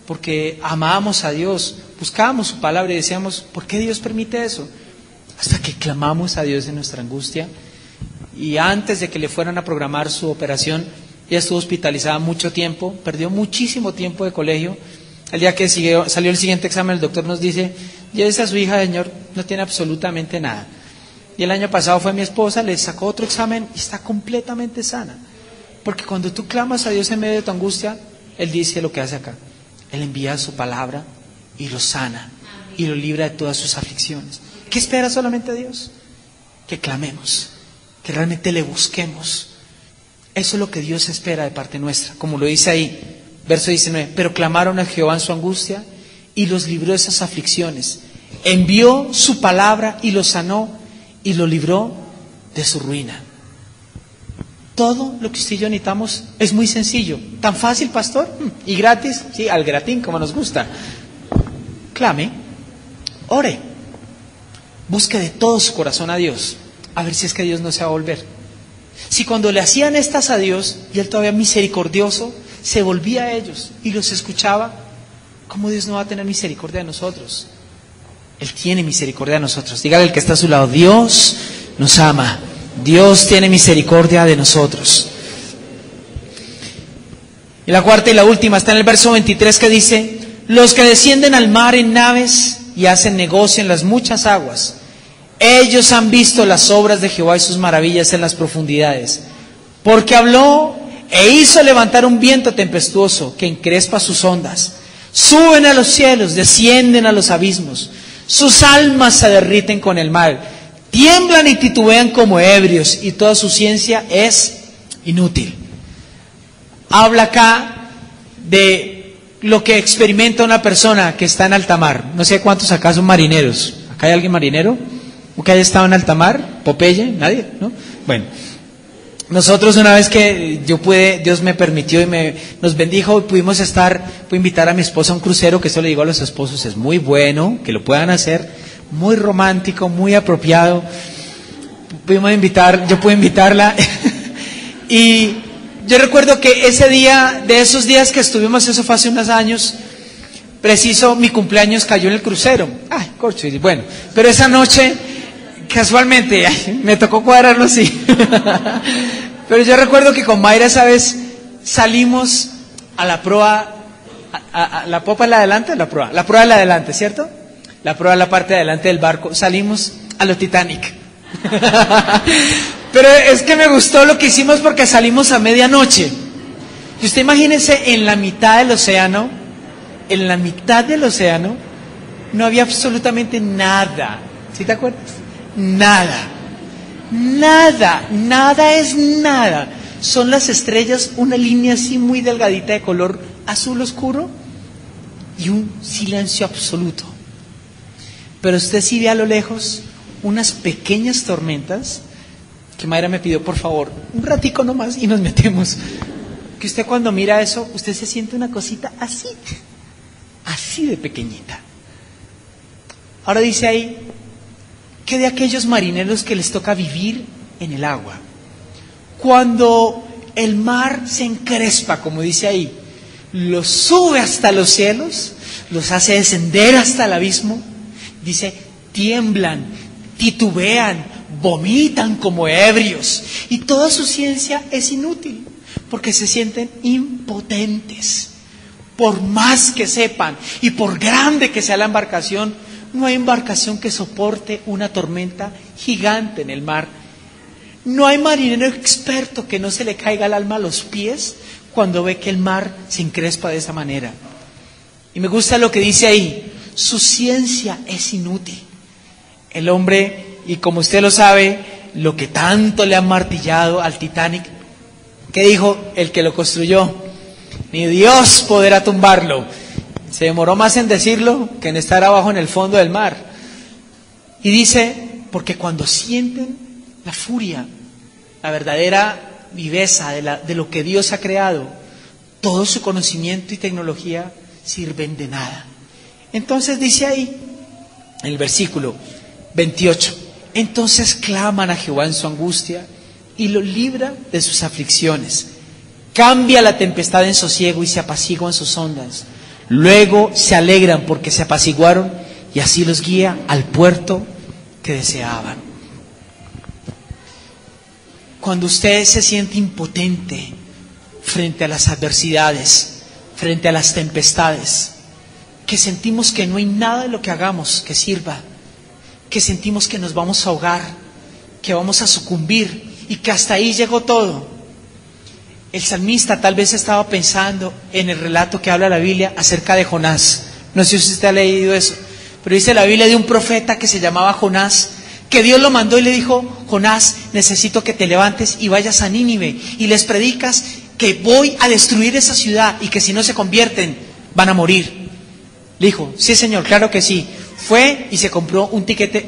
porque amábamos a Dios, buscábamos su palabra y decíamos, ¿por qué Dios permite eso? Hasta que clamamos a Dios en nuestra angustia, y antes de que le fueran a programar su operación, ella estuvo hospitalizada mucho tiempo, perdió muchísimo tiempo de colegio. El día que salió el siguiente examen, el doctor nos dice, llévese a su hija, señor, no tiene absolutamente nada. Y el año pasado fue mi esposa, le sacó otro examen y está completamente sana. Porque cuando tú clamas a Dios en medio de tu angustia, Él dice lo que hace acá. Él envía su palabra y lo sana y lo libra de todas sus aflicciones. ¿Qué espera solamente Dios? Que clamemos, que realmente le busquemos. Eso es lo que Dios espera de parte nuestra, como lo dice ahí, verso 19. Pero clamaron a Jehová en su angustia y los libró de esas aflicciones. Envió su palabra y los sanó y los libró de su ruina. Todo lo que usted y yo necesitamos es muy sencillo. ¿Tan fácil, pastor? ¿Y gratis? Sí, al gratín, como nos gusta. Clame, ore, busque de todo su corazón a Dios, a ver si es que Dios no se va a volver. Si cuando le hacían estas a Dios, y Él todavía misericordioso, se volvía a ellos y los escuchaba, ¿cómo Dios no va a tener misericordia de nosotros? Él tiene misericordia de nosotros. Dígale al que está a su lado, Dios nos ama, Dios tiene misericordia de nosotros. Y la cuarta y la última está en el verso 23 que dice: los que descienden al mar en naves y hacen negocio en las muchas aguas, ellos han visto las obras de Jehová y sus maravillas en las profundidades. Porque habló e hizo levantar un viento tempestuoso que encrespa sus ondas. Suben a los cielos, descienden a los abismos. Sus almas se derriten con el mal. Tiemblan y titubean como ebrios, y toda su ciencia es inútil. Habla acá de lo que experimenta una persona que está en alta mar. No sé cuántos acá son marineros. ¿Acá hay alguien marinero? ¿O que haya estado en alta mar? ¿Popeye? ¿Nadie? ¿No? Bueno, nosotros una vez que yo pude, Dios me permitió y nos bendijo, pude invitar a mi esposa a un crucero, que eso le digo a los esposos, es muy bueno que lo puedan hacer, muy romántico, muy apropiado. Yo pude invitarla y yo recuerdo que ese día, de esos días que estuvimos, eso fue hace unos años, preciso, mi cumpleaños cayó en el crucero. Ay, corcho, bueno, pero esa noche, casualmente, me tocó cuadrarlo así. Pero yo recuerdo que con Mayra esa vez salimos a la proa, la popa es la adelante, la proa es la adelante, ¿cierto? La proa es la parte de adelante del barco, salimos a lo Titanic. Pero es que me gustó lo que hicimos porque salimos a medianoche. Y usted imagínese en la mitad del océano, no había absolutamente nada. ¿Sí te acuerdas? Nada es nada. Son las estrellas, una línea así muy delgadita de color azul oscuro y un silencio absoluto. Pero usted sí ve a lo lejos unas pequeñas tormentas que Mayra me pidió, por favor, un ratico nomás y nos metemos. Que usted cuando mira eso, usted se siente una cosita así de pequeñita. Ahora dice ahí que de aquellos marineros que les toca vivir en el agua, cuando el mar se encrespa, como dice ahí, los sube hasta los cielos, los hace descender hasta el abismo, dice, tiemblan, titubean, vomitan como ebrios, y toda su ciencia es inútil, porque se sienten impotentes. Por más que sepan y por grande que sea la embarcación, no hay embarcación que soporte una tormenta gigante en el mar. No hay marinero experto que no se le caiga el alma a los pies cuando ve que el mar se encrespa de esa manera. Y me gusta lo que dice ahí, su ciencia es inútil. El hombre, y como usted lo sabe, lo que tanto le han martillado al Titanic, ¿qué dijo el que lo construyó? Ni Dios podrá tumbarlo. Se demoró más en decirlo que en estar abajo en el fondo del mar. Y dice, porque cuando sienten la furia, la verdadera viveza de lo que Dios ha creado, todo su conocimiento y tecnología sirven de nada. Entonces dice ahí, en el versículo 28, entonces claman a Jehová en su angustia y lo libra de sus aflicciones. Cambia la tempestad en sosiego y se apaciguan sus ondas. Luego se alegran porque se apaciguaron y así los guía al puerto que deseaban. Cuando usted se siente impotente frente a las adversidades, frente a las tempestades, que sentimos que no hay nada de lo que hagamos que sirva, que sentimos que nos vamos a ahogar, que vamos a sucumbir y que hasta ahí llegó todo. El salmista tal vez estaba pensando en el relato que habla la Biblia acerca de Jonás. No sé si usted ha leído eso, Pero dice la Biblia de un profeta que se llamaba Jonás, que Dios lo mandó y le dijo: Jonás, necesito que te levantes y vayas a Nínive y les predicas que voy a destruir esa ciudad y que si no se convierten van a morir. Le dijo: sí, Señor, claro que sí. Fue y se compró un tiquete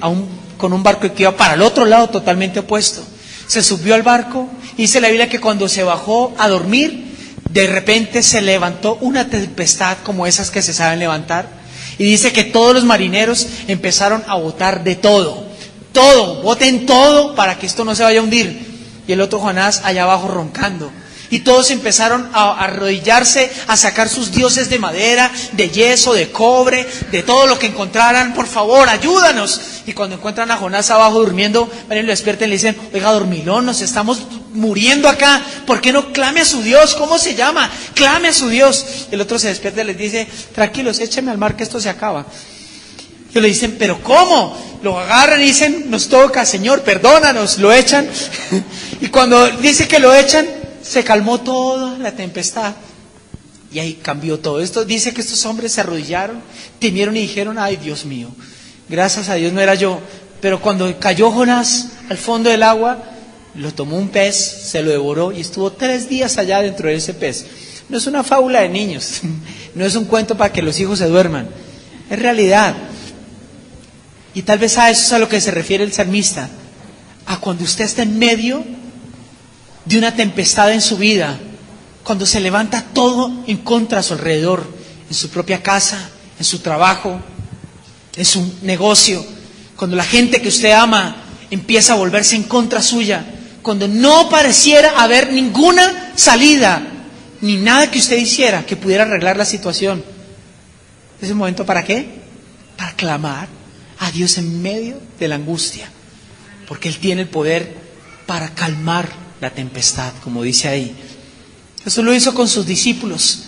con un barco que iba para el otro lado, totalmente opuesto. Se subió al barco y dice la Biblia que cuando se bajó a dormir, de repente se levantó una tempestad como esas que se saben levantar. Y dice que todos los marineros empezaron a botar de todo. Todo, boten todo para que esto no se vaya a hundir. Y el otro Jonás allá abajo roncando. Y todos empezaron a arrodillarse, a sacar sus dioses de madera, de yeso, de cobre, de todo lo que encontraran. Por favor, ayúdanos. Y cuando encuentran a Jonás abajo durmiendo, van y lo despiertan y le dicen: oiga, dormilón, nos estamos muriendo acá. ¿Por qué no clame a su Dios? ¿Cómo se llama? Clame a su Dios. El otro se despierta y les dice: tranquilos, échenme al mar que esto se acaba. Y le dicen: ¿pero cómo? Lo agarran y dicen: nos toca, Señor, perdónanos. Lo echan. Y cuando dice que lo echan, se calmó toda la tempestad. Y ahí cambió todo. Esto dice que estos hombres se arrodillaron, temieron y dijeron: ay, Dios mío, gracias a Dios no era yo. Pero cuando cayó Jonás al fondo del agua, lo tomó un pez, se lo devoró y estuvo 3 días allá dentro de ese pez. No es una fábula de niños, no es un cuento para que los hijos se duerman, es realidad. Y tal vez a eso es a lo que se refiere el salmista, a cuando usted está en medio de una tempestad en su vida, cuando se levanta todo en contra a su alrededor, en su propia casa, en su trabajo, en su negocio, cuando la gente que usted ama empieza a volverse en contra suya, cuando no pareciera haber ninguna salida, ni nada que usted hiciera que pudiera arreglar la situación. ¿Es el momento para qué? Para clamar a Dios en medio de la angustia, porque Él tiene el poder para calmar la tempestad, como dice ahí. Jesús lo hizo con sus discípulos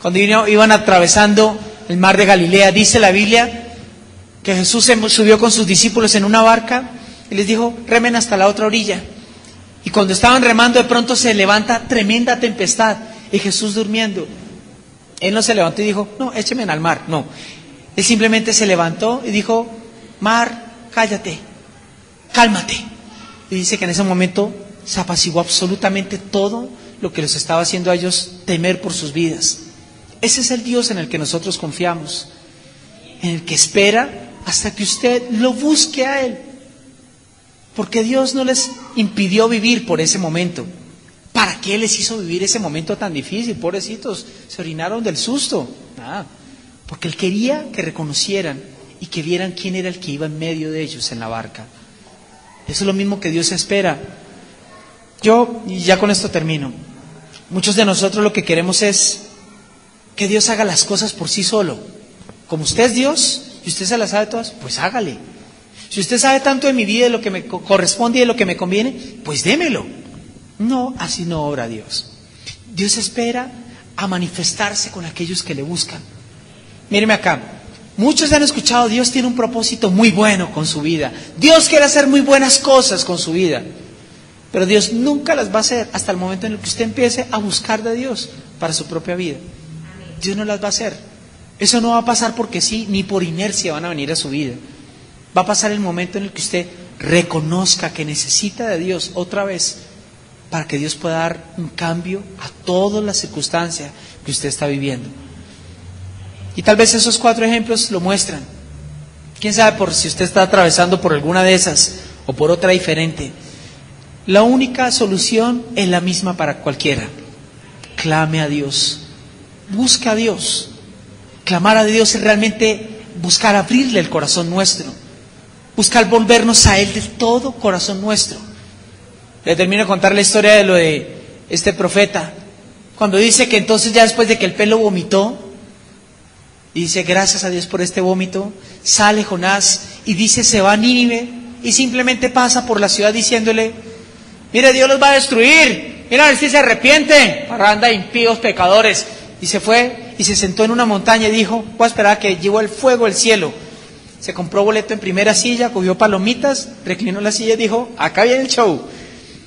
cuando iban atravesando el mar de Galilea. Dice la Biblia que Jesús se subió con sus discípulos en una barca y les dijo: remen hasta la otra orilla. Y cuando estaban remando, de pronto se levanta tremenda tempestad y Jesús durmiendo. Él no se levantó y dijo: no, échenme al mar. No, Él simplemente se levantó y dijo: mar, cállate, cálmate. Y dice que en ese momento se apaciguó absolutamente todo lo que los estaba haciendo a ellos temer por sus vidas. Ese es el Dios en el que nosotros confiamos, en el que espera hasta que usted lo busque a Él. Porque Dios no les impidió vivir por ese momento. ¿Para qué les hizo vivir ese momento tan difícil? Pobrecitos, se orinaron del susto. Nada. Porque Él quería que reconocieran y que vieran quién era el que iba en medio de ellos en la barca. Eso es lo mismo que Dios espera. Y ya con esto termino. Muchos de nosotros lo que queremos es que Dios haga las cosas por sí solo. Como usted es Dios y usted se las sabe todas, pues hágale. Si usted sabe tanto de mi vida, de lo que me corresponde y de lo que me conviene, pues démelo. No, así no obra Dios. Dios espera a manifestarse con aquellos que le buscan. Míreme acá. Muchos han escuchado: Dios tiene un propósito muy bueno con su vida. Dios quiere hacer muy buenas cosas con su vida. Pero Dios nunca las va a hacer hasta el momento en el que usted empiece a buscar de Dios para su propia vida. Dios no las va a hacer. Eso no va a pasar porque sí, ni por inercia van a venir a su vida. Va a pasar el momento en el que usted reconozca que necesita de Dios otra vez para que Dios pueda dar un cambio a todas las circunstancias que usted está viviendo. Y tal vez esos 4 ejemplos lo muestran. Quién sabe por si usted está atravesando por alguna de esas o por otra diferente. La única solución es la misma para cualquiera. Clame a Dios. Busca a Dios. Clamar a Dios es realmente buscar abrirle el corazón nuestro. Buscar volvernos a Él de todo corazón nuestro. Le termino de contar la historia de lo de este profeta. Cuando dice que entonces ya después de que el pez lo vomitó, y dice: gracias a Dios por este vómito, sale Jonás y dice: se va a Nínive, y simplemente pasa por la ciudad diciéndole: mire, Dios los va a destruir, mira a ver si se arrepienten, parranda de impíos pecadores. Y se fue y se sentó en una montaña y dijo: voy a esperar a que llegue el fuego del cielo. Se compró boleto en primera silla, cogió palomitas, reclinó la silla y dijo: acá viene el show.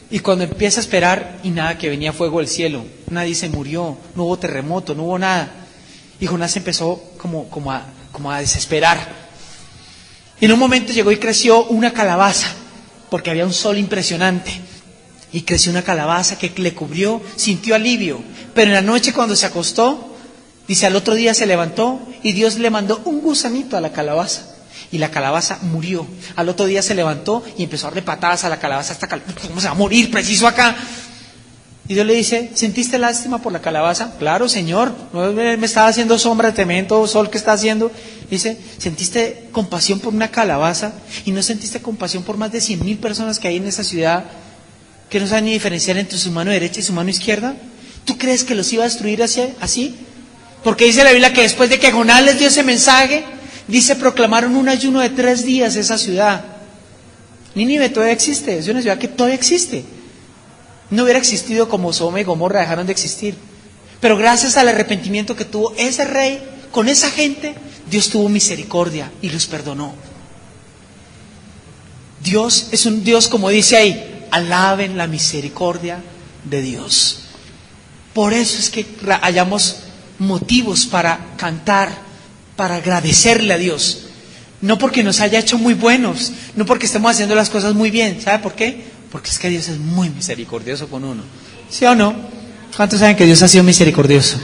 Y cuando empieza a esperar, y nada, que venía fuego del cielo, nadie se murió, no hubo terremoto, no hubo nada. Y Jonás empezó como a desesperar. Y en un momento llegó y creció una calabaza, porque había un sol impresionante. Y creció una calabaza que le cubrió, sintió alivio. Pero en la noche cuando se acostó, dice, al otro día se levantó y Dios le mandó un gusanito a la calabaza. Y la calabaza murió. Al otro día se levantó y empezó a darle patadas a la calabaza. ¿Cómo se va a morir preciso acá? Y Dios le dice, ¿sentiste lástima por la calabaza? Claro, Señor, no me estaba haciendo sombra de tremendo sol que está haciendo. Dice, ¿sentiste compasión por una calabaza? ¿Y no sentiste compasión por más de 100,000 personas que hay en esa ciudad que no saben ni diferenciar entre su mano derecha y su mano izquierda? ¿Tú crees que los iba a destruir así? Porque dice la Biblia que después de que Jonás les dio ese mensaje, dice, proclamaron un ayuno de 3 días esa ciudad. Nínive todavía existe, es una ciudad que todavía existe. No hubiera existido como Sodoma y Gomorra, dejaron de existir. Pero gracias al arrepentimiento que tuvo ese rey con esa gente, Dios tuvo misericordia y los perdonó. Dios es un Dios, como dice ahí, alaben la misericordia de Dios. Por eso es que hayamos motivos para cantar, para agradecerle a Dios. No porque nos haya hecho muy buenos, no porque estemos haciendo las cosas muy bien. ¿Sabe por qué? Porque es que Dios es muy misericordioso con uno. ¿Sí o no? ¿Cuántos saben que Dios ha sido misericordioso?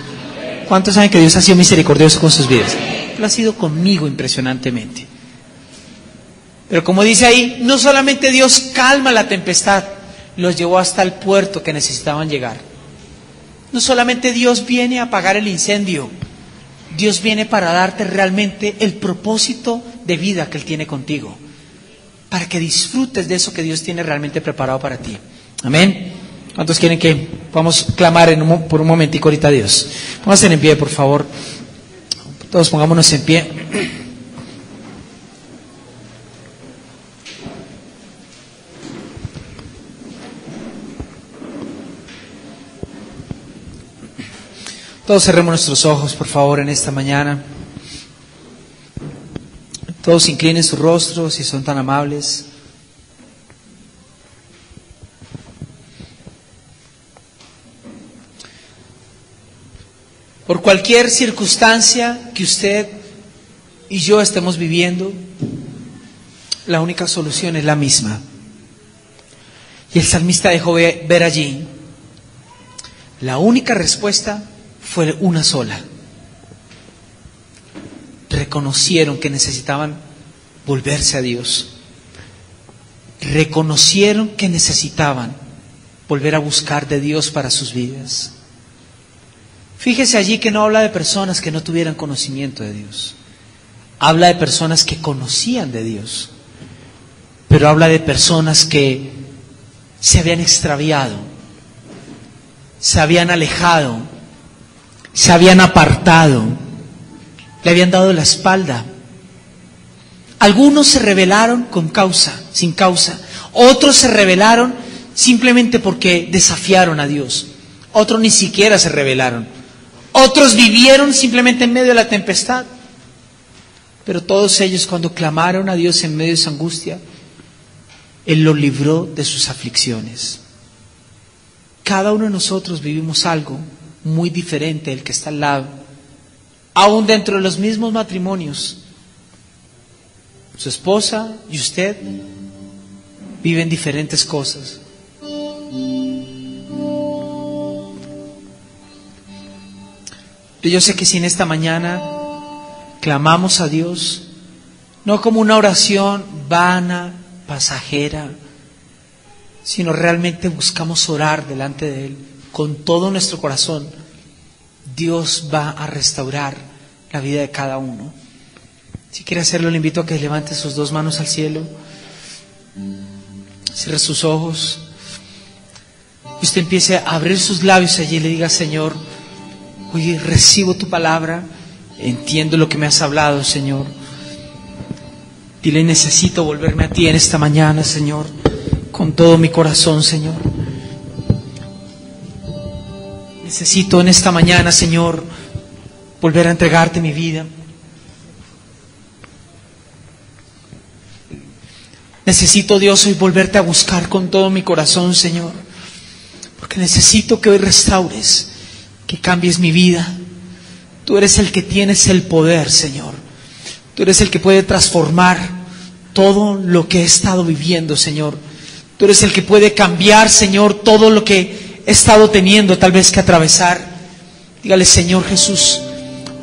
¿Cuántos saben que Dios ha sido misericordioso con sus vidas? Lo ha sido conmigo impresionantemente. Pero como dice ahí, no solamente Dios calma la tempestad, los llevó hasta el puerto que necesitaban llegar. No solamente Dios viene a apagar el incendio, Dios viene para darte realmente el propósito de vida que Él tiene contigo, para que disfrutes de eso que Dios tiene realmente preparado para ti. Amén. ¿Cuántos quieren que podamos clamar por un momentico ahorita a Dios? Pónganse en pie, por favor. Todos pongámonos en pie. Todos cerremos nuestros ojos, por favor, en esta mañana. Todos inclinen sus rostros si son tan amables. Por cualquier circunstancia que usted y yo estemos viviendo, la única solución es la misma. Y el salmista dejó ver allí, la única respuesta fue una sola. Reconocieron que necesitaban volverse a Dios. Reconocieron que necesitaban volver a buscar de Dios para sus vidas. Fíjese allí que no habla de personas que no tuvieran conocimiento de Dios. Habla de personas que conocían de Dios. Pero habla de personas que se habían extraviado, se habían alejado, se habían apartado, le habían dado la espalda. Algunos se rebelaron con causa, sin causa. Otros se rebelaron simplemente porque desafiaron a Dios. Otros ni siquiera se rebelaron. Otros vivieron simplemente en medio de la tempestad. Pero todos ellos, cuando clamaron a Dios en medio de esa angustia, Él los libró de sus aflicciones. Cada uno de nosotros vivimos algo muy diferente del que está al lado. Aún dentro de los mismos matrimonios, su esposa y usted viven diferentes cosas. Yo sé que si en esta mañana clamamos a Dios, no como una oración vana, pasajera, sino realmente buscamos orar delante de Él con todo nuestro corazón, Dios va a restaurar la vida de cada uno. Si quiere hacerlo, le invito a que levante sus 2 manos al cielo, cierre sus ojos y usted empiece a abrir sus labios allí y le diga: Señor, hoy recibo tu palabra, entiendo lo que me has hablado, Señor. Dile: necesito volverme a ti en esta mañana, Señor, con todo mi corazón, Señor. Necesito en esta mañana, Señor, volver a entregarte mi vida. Necesito, Dios, hoy volverte a buscar con todo mi corazón, Señor, porque necesito que hoy restaures, que cambies mi vida. Tú eres el que tienes el poder, Señor. Tú eres el que puede transformar todo lo que he estado viviendo, Señor. Tú eres el que puede cambiar, Señor, todo lo que he estado teniendo tal vez que atravesar. Dígale, Señor Jesús,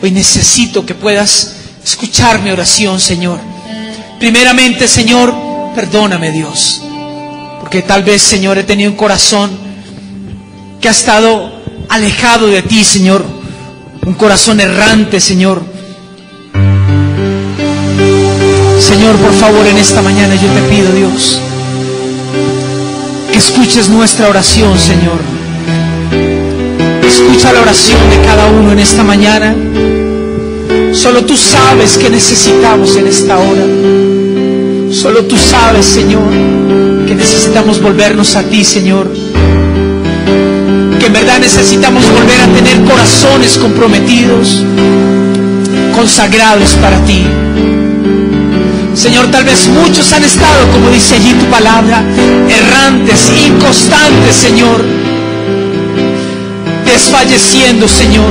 hoy necesito que puedas escuchar mi oración, Señor. Primeramente, Señor, perdóname, Dios, porque tal vez, Señor, he tenido un corazón que ha estado alejado de ti, Señor, un corazón errante, Señor. Señor, por favor, en esta mañana yo te pido, Dios, que escuches nuestra oración, Señor. Escucha la oración de cada uno en esta mañana. Solo tú sabes qué necesitamos en esta hora. Solo tú sabes, Señor, que necesitamos volvernos a ti, Señor. Que en verdad necesitamos volver a tener corazones comprometidos, consagrados para ti. Señor, tal vez muchos han estado, como dice allí tu palabra, errantes, inconstantes, Señor, desfalleciendo, Señor.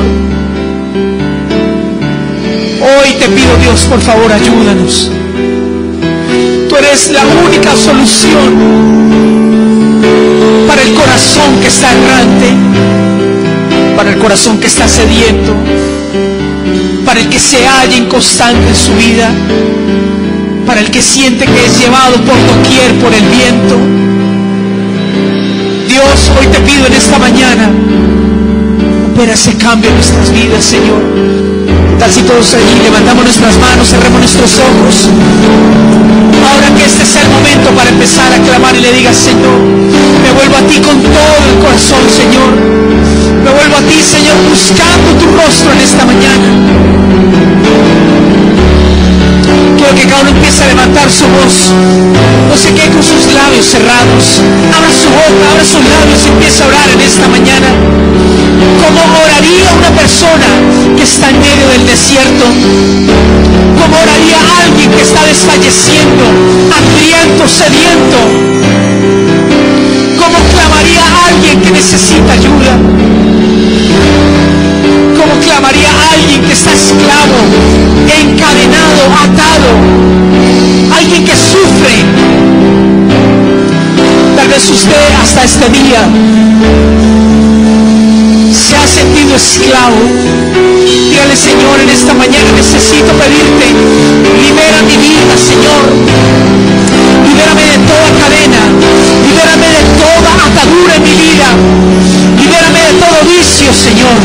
Hoy te pido, Dios, por favor, ayúdanos. Tú eres la única solución para el corazón que está errante, para el corazón que está sediento, para el que se halla inconstante en su vida, para el que siente que es llevado por doquier por el viento. Dios, hoy te pido en esta mañana, opera ese cambio en nuestras vidas, Señor. Tal si todos allí levantamos nuestras manos, cerremos nuestros ojos. Ahora que este es el momento para empezar a clamar y le digas, Señor, me vuelvo a ti con todo el corazón, Señor. Me vuelvo a ti, Señor, buscando tu rostro en esta mañana. Quiero que cada uno empiece a levantar su voz. No se quede con sus labios cerrados. Abra su boca, abra sus labios y empiece a orar en esta mañana. ¿Cómo oraría una persona que está en medio del desierto? ¿Cómo oraría alguien que está desfalleciendo, hambriento, sediento? ¿Cómo clamaría alguien que necesita ayuda? ¿Cómo clamaría alguien que está esclavo, encadenado, atado? Alguien que sufre. Tal vez usted hasta este día se ha sentido esclavo. Dígale, Señor, en esta mañana necesito pedirte, libera mi vida, Señor. Libérame de toda cadena, libérame de toda atadura en mi vida, libérame de todo vicio, Señor.